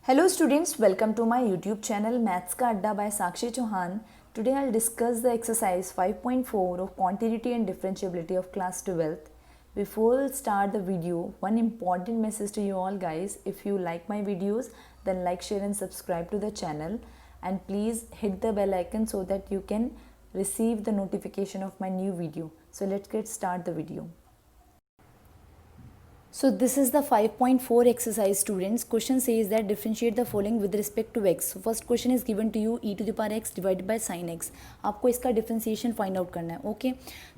Hello students, welcome to my YouTube channel Maths का अड्डा by Sakshi Chauhan. Today I'll discuss the exercise 5.4 of quantity and differentiability of class 12th. Before we start the video, one important message to you all guys. If you like my videos, then like, share and subscribe to the channel. And please hit the bell icon so that you can receive the notification of my new video. So let's get start the video. So this is the 5.4 exercise students. Question says that differentiate the following with respect to x. So first question is given to you e to the power x divided by sin x. आपको इसका differentiation find out करना है. Okay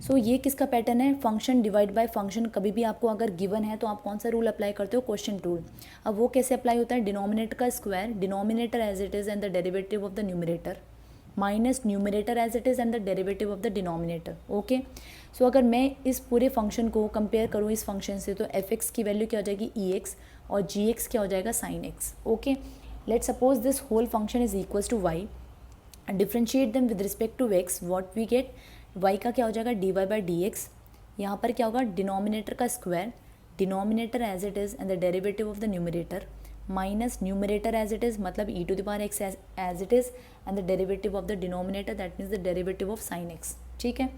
so ये किसका pattern है? Function divide by function. कभी भी आपको अगर गिवन है तो आप कौन सा रूल अप्लाई करते हो? Question rule. अब वो कैसे अप्लाई होता है? डिनोमिनेटर का square, denominator as it is and the derivative of the numerator minus numerator as it is and the derivative of the denominator. Okay so अगर मैं इस पूरे फंक्शन को कंपेयर करूँ इस फंक्शन से तो एफ एक्स की वैल्यू क्या हो जाएगी? ई एक्स, और जी एक्स क्या हो जाएगा? Sine x. Okay let suppose this whole function is equals to y. Differentiate them with respect to x. What we get? Y का क्या हो जाएगा? D y by d x. यहाँ पर क्या होगा? डिनोमिनेटर का square, denominator as it is and the derivative of the numerator minus numerator as it is मतलब e to the power x as it is and the derivative of the denominator that means the derivative of sine x. ठीक है.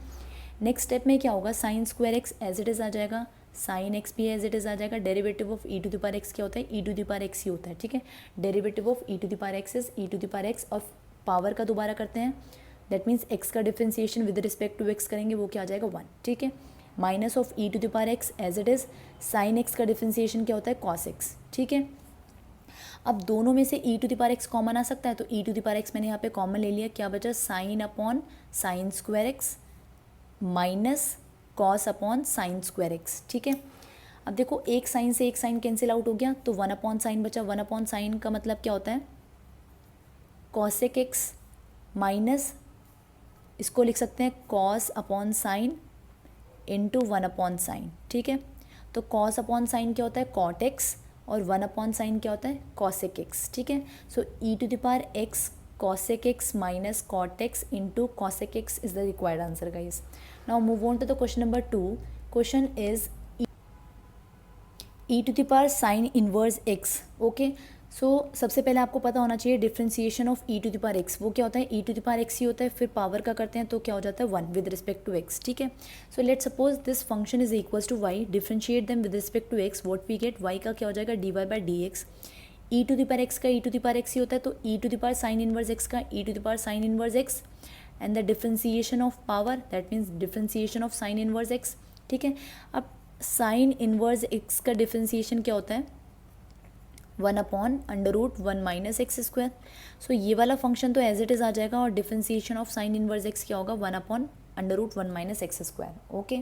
Next step में क्या होगा? Sine square x as it is आ जाएगा, sine x भी as it is आ जाएगा. Derivative of e to the power x क्या होता है? E to the power x ही होता है. ठीक है. Derivative of e to the power x is e to the power x और पावर का दोबारा करते हैं दैट मीन्स एक्स का differentiation with respect to x करेंगे वो क्या आ जाएगा? 1. ठीक है. Minus of e to the power x as it is. Sine x का डिफ्रेंसिएशन क्या होता है? Cos x. ठीक है. अब दोनों में से e to the power x common आ सकता है तो e to the power x मैंने यहाँ पे कॉमन ले लिया. क्या बचा? Sine upon sine square x minus cos upon sine square x. ठीक है. अब देखो एक साइन से एक साइन कैंसिल आउट हो गया तो 1 अपॉन साइन बचा. 1 अपॉन साइन का मतलब क्या होता है? कॉसेक एक्स माइनस इसको लिख सकते हैं cos upon sine into 1 upon sine. ठीक है. तो कॉस अपॉन साइन क्या होता है? कॉट एक्स और 1 अपॉन साइन क्या होता है? Cosec x. ठीक है. So e to the power x cosec x minus cot x into cosec x is the required answer guys. Now move on to the question number 2. Question is e to the power sine inverse x. Okay so सबसे पहले आपको पता होना चाहिए differentiation of e to the power x वो क्या होता है? E to the power x ही होता है. फिर पावर का करते हैं तो क्या हो जाता है? 1 विद रिस्पेक्ट टू एक्स. ठीक है. So let suppose this function is equals to y. Differentiate them with respect to x. What we get? Y का क्या हो जाएगा? D y by d x. E to the power x का e to the power x ही होता है तो e to the power sine inverse x का e to the power sine inverse x and the differentiation of power that means differentiation of sine inverse x. ठीक है. अब sine inverse x का differentiation क्या होता है? 1 upon under root 1 minus x square. So ये वाला फंक्शन तो एज इट इज़ आ जाएगा और differentiation of sine inverse x क्या होगा? 1 upon under root 1 minus x square. Okay.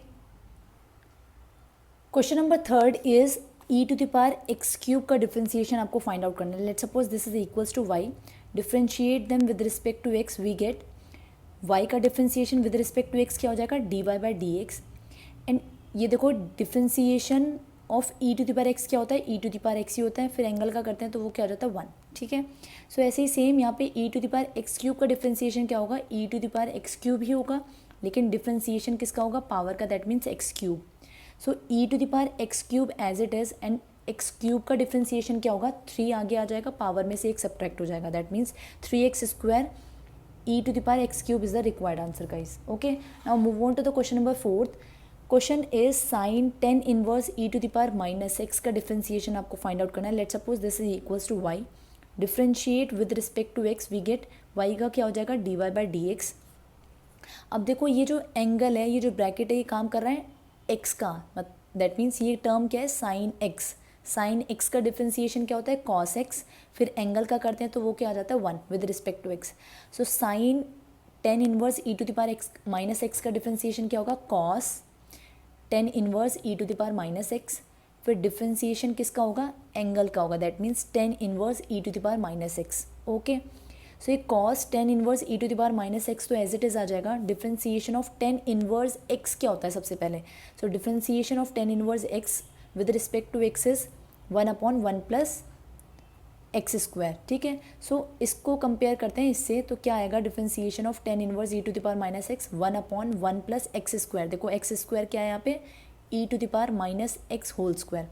Question number 3 is e to the power x cube का differentiation आपको फाइंड आउट करना है. Let suppose this is equals to y. Differentiate them with respect to x. We get y का differentiation with respect to x क्या हो जाएगा? D y by d x. And ये देखो differentiation of e to the power x क्या होता है? E to the power x ही होता है. फिर एंगल का करते हैं तो वो क्या हो जाता है? 1. ठीक है. सो ऐसे ही सेम यहाँ पे e to the power x cube का डिफ्रेंसिएशन क्या होगा? E to the power x cube ही होगा लेकिन डिफ्रेंसिएशन किसका होगा? पावर का. That means x cube. So e to the power x cube as it is and x cube का डिफ्रेंसिएशन क्या होगा? 3 आगे आ जाएगा. पावर में से एक सब्ट्रैक्ट हो जाएगा. That means 3x square e to the power x cube is the required answer guys. Okay. Now move on to the question number 4. Question is sine tan inverse e to the power minus x का differentiation आपको find out करना है. Let suppose this is equals to y. Differentiate with respect to x. We get y का क्या हो जाएगा? D y by d x. अब देखो ये जो एंगल है ये जो ब्रैकेट है ये काम कर रहा है एक्स का. दैट मीन्स ये टर्म क्या है? Sine x. साइन एक्स का डिफ्रेंसिएशन क्या होता है? Cos x. फिर एंगल का करते हैं तो वो क्या आ जाता है? 1 with respect to x. So sine tan inverse e to the power x minus x का डिफ्रेंसिएशन क्या होगा? Cos 10 inverse e to the power minus x. फिर डिफ्रेंसिएशन किसका होगा? एंगल का होगा. That means 10 inverse e to the power minus x. Okay. So ये cos 10 inverse e to the power minus x तो एज इट इज़ आ जाएगा. Differentiation of 10 inverse x क्या होता है सबसे पहले? So differentiation of 10 inverse x with respect to x is 1 upon 1 plus x square. ठीक है. सो इसको कंपेयर करते हैं इससे तो क्या आएगा? Differentiation of 10 inverse e to the power minus x 1 upon 1 plus x square. देखो एक्स स्क्वायर क्या है यहाँ पे? E to the power minus x whole square.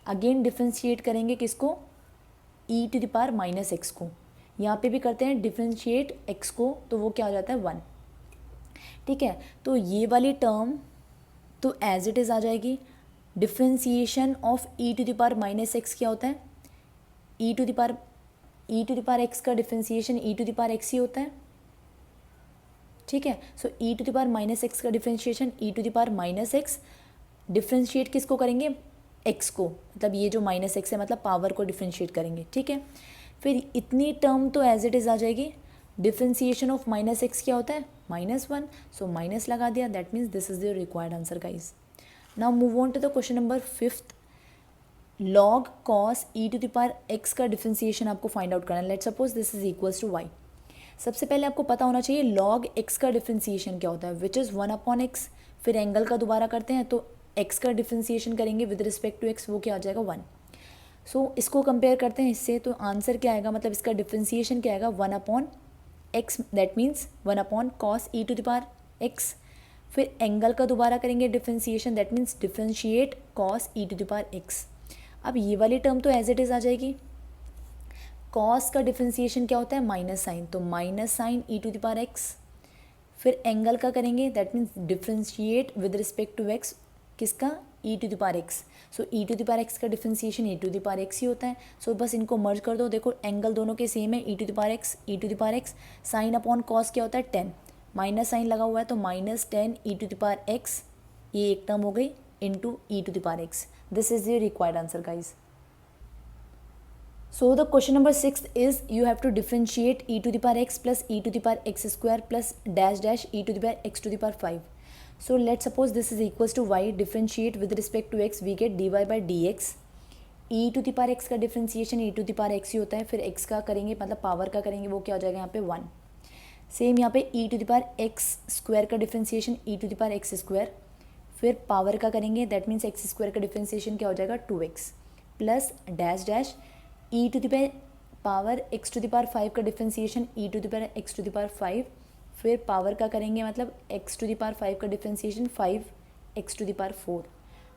Again differentiate करेंगे किसको? E to the power minus x को, यहाँ पे भी करते हैं डिफ्रेंशिएट एक्स को, तो वो क्या हो जाता है 1। ठीक है, तो ये वाली टर्म तो एज इट इज़ आ जाएगी। Differentiation of e to the power minus x क्या होता है, e to the power x का differentiation e to the power x ही होता है। ठीक है, so e to the power minus x का differentiation e to the power minus x, differentiate किसको करेंगे, एक्स को, मतलब ये जो माइनस एक्स है मतलब पावर को डिफ्रेंशिएट करेंगे। ठीक है, फिर इतनी टर्म तो एज इट इज़ आ जाएगी। डिफ्रेंसिएशन ऑफ माइनस एक्स क्या होता है, -1, सो माइनस लगा दिया, that means this is the required answer guys. Now move on to the question number 5th। Log cos e to the power x का differentiation आपको find out करना है। Let's suppose this is equals to y. सबसे पहले आपको पता होना चाहिए लॉग एक्स का डिफ्रेंसिएशन क्या होता है, विच इज़ 1/x। फिर एंगल का दोबारा करते हैं तो एक्स का डिफ्रेंसिएशन करेंगे विद रिस्पेक्ट टू एक्स, वो क्या आ जाएगा 1। सो इसको कंपेयर करते हैं इससे, तो आंसर क्या आएगा, मतलब इसका डिफ्रेंसिएशन क्या आएगा 1/x, that means 1/cos e to the power x. फिर एंगल का दोबारा करेंगे differentiation, that means differentiate cos e to the power x. अब ये वाली टर्म तो एज इट इज़ आ जाएगी। कॉस का डिफ्रेंसिएशन क्या होता है, माइनस साइन, तो minus sine e to the power x. फिर एंगल का करेंगे, that means differentiate with respect to x, किसका, e to the power x. So e to the power x का differentiation e to the power x ही होता है। सो बस इनको मर्ज कर दो, देखो एंगल दोनों के सेम है, e to the power x, e to the power x. Sine upon cos क्या होता है 10, माइनस साइन लगा हुआ है तो -10 e to the power x, ये एक टर्म हो गई, into e to the power x. This is the required answer guys. So the question number 6 is you have to differentiate e to the power x plus e to the power x square plus dash dash e to the power x to the power 5. So let's suppose this is equals to y, differentiate with respect to x, we get dy by dx. e to the power x का differentiation e to the power x ही होता है, फिर x का करेंगे मतलब power का करेंगे, वो क्या हो जाएगा यहाँ पे 1। सेम यहाँ पे e to the power x square का differentiation e to the power x square, फिर पावर का करेंगे, दैट मीन्स x स्क्वायर का डिफ्रेंसिएशन क्या हो जाएगा 2x plus dash dash e to the power x to the power 5 का differentiation e to the power x to the power 5, फिर power का करेंगे मतलब x टू द पावर 5 का differentiation 5x to the power 4।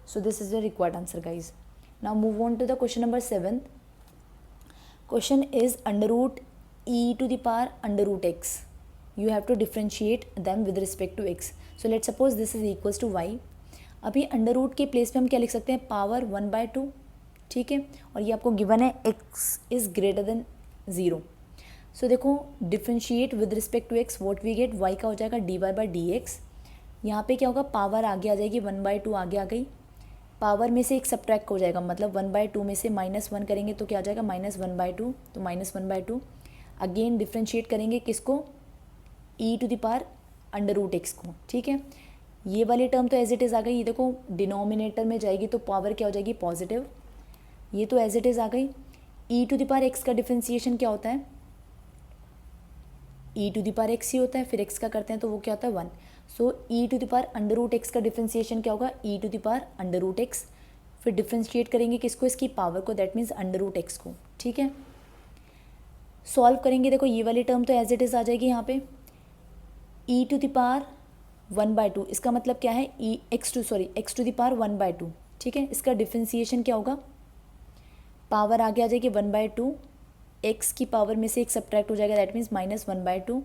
So this is the required answer guys. Now move on to the question number 7। Question is under root e to the power under root x, you have to differentiate them with respect to x। So let's suppose this is equals to y। अभी under root के place पे हम क्या लिख सकते हैं, power 1/2। ठीक है, और ये आपको गिवन है x is greater than 0। So देखो differentiate with respect to x, what we get, y का हो जाएगा dy बाई dx। यहाँ पे क्या होगा, पावर आगे आ जाएगी 1/2 आगे आ गई, पावर में से एक सब्ट्रैक्ट हो जाएगा, मतलब 1/2 में से -1 करेंगे तो क्या आ जाएगा -1/2, तो -1/2। अगेन डिफ्रेंशिएट करेंगे किसको, e to the power under root x को। ठीक है, ये वाली टर्म तो एज इट इज़ आ गई, ये देखो डिनोमिनेटर में जाएगी तो पावर क्या हो जाएगी पॉजिटिव, ये तो एज इट इज़ आ गई। e to the power x का डिफ्रेंसिएशन क्या होता है, e to the power x ही होता है, फिर x का करते हैं तो वो क्या होता है 1। So e to the power under root x का डिफ्रेंसिएशन क्या होगा, e to the power under root x, फिर डिफ्रेंशिएट करेंगे किसको, इसकी पावर को, that means under root x को। ठीक है, सॉल्व करेंगे, देखो ये वाली टर्म तो एज इट इज़ आ जाएगी यहाँ पे e टू द पावर 1/2, इसका मतलब क्या है x टू द पावर 1/2। ठीक है, इसका डिफ्रेंसिएशन क्या होगा, पावर आगे आ जाएगी 1/2, एक्स की पावर में से एक सब्ट्रैक्ट हो जाएगा, दैट मीन्स -1/2।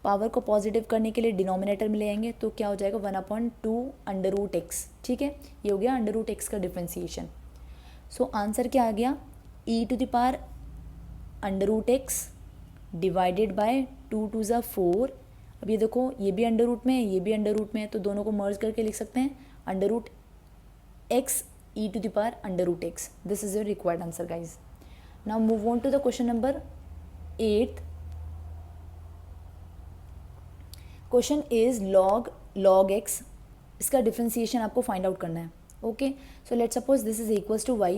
पावर को पॉजिटिव करने के लिए डिनोमिनेटर में ले आएंगे तो क्या हो जाएगा 1/2 अंडर रूट एक्स। ठीक है, ये हो गया अंडर रूट एक्स का डिफ्रेंसिएशन। सो आंसर क्या आ गया, e to the power under root x divided by 2 2 ज़ा 4। अब ये देखो ये भी अंडर रूट में है, ये भी अंडर रूट में है, तो दोनों को मर्ज करके लिख सकते हैं under root x e to the power under root x. This is your required answer guys. Now move on to the question number 8. Question is log x, इसका डिफ्रेंसिएशन आपको फाइंड आउट करना है। Okay, so let's suppose this is equals to y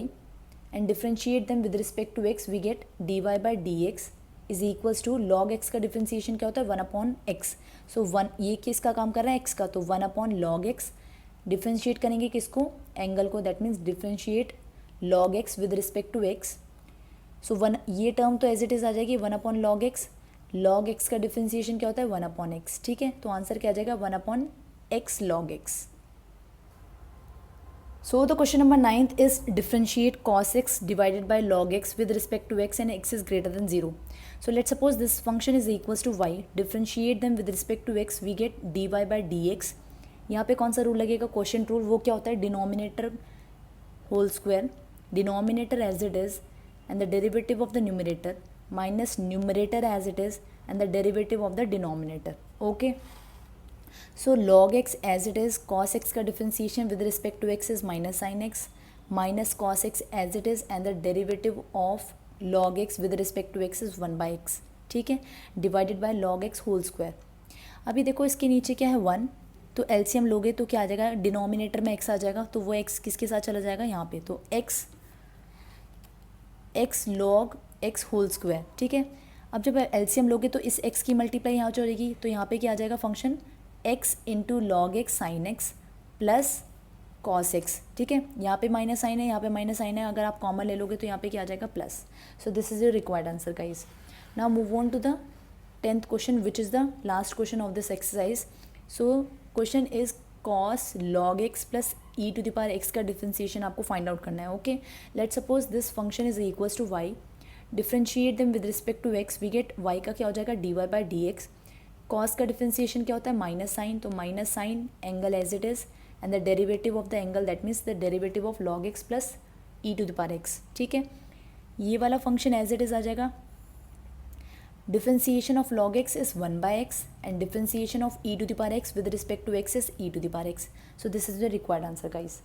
and differentiate them with respect to x, we get dy by dx is equals to log x का differentiation क्या होता है 1/x। सो 1 ये किसका काम कर रहा है, x का, तो 1/log x। डिफ्रेंशिएट करेंगे किसको, एंगल को, that means differentiate log x with respect to x। So 1 ये टर्म तो एज इट इज़ आ जाएगी 1/log x। log x का डिफ्रेंसिएशन क्या होता है 1/x। ठीक है, तो आंसर क्या आ जाएगा 1/x log x। So the question number 9th is differentiate cos x divided by log x with respect to x and x is greater than 0. So let's suppose this function is equals to y. Differentiate them with respect to x, we get dy by dx. यहाँ पे कौन सा rule लगेगा? Question rule. वो क्या होता है? Denominator whole square, denominator as it is and the derivative of the numerator minus numerator as it is and the derivative of the denominator. Okay, so log x as it is, cos x का differentiation with respect to x is minus sine x, minus cos x as it is and the derivative of log x with respect to x is 1/x. ठीक है, divided by log x whole square. अभी देखो इसके नीचे क्या है 1, तो LCM लोगे तो क्या आ जाएगा? डिनोमिनेटर में x आ जाएगा, तो वो x किसके साथ चला जाएगा? यहाँ पे. तो x log x whole square. ठीक है, अब जब एलसीएम लोगे तो इस x की मल्टीप्लाई यहाँ हो जाएगी, तो यहाँ पे क्या आ जाएगा? Function x into log x sine x plus cos x. ठीक है, यहाँ पे माइनस साइन है, यहाँ पे माइनस साइन है, अगर आप कॉमन ले लोगे तो यहाँ पे क्या आ जाएगा? Plus. So this is your required answer guys. Now move on to the 10th question which is the last question of this exercise. So question is cos log x plus e to the power x का differentiation आपको find out करना है. Okay, let suppose this function is equals to y. Differentiate them with respect to x, we get y का क्या हो जाएगा? D y by d x. Cos का differentiation क्या होता है? माइनस साइन, तो minus sine angle as it is and the derivative of the angle that means the derivative of log x plus e to the power x. ठीक है, ये वाला function as it is आ जाएगा. Differentiation of log x is 1/x and differentiation of e to the power x with respect to x is e to the power x. So this is the required answer guys.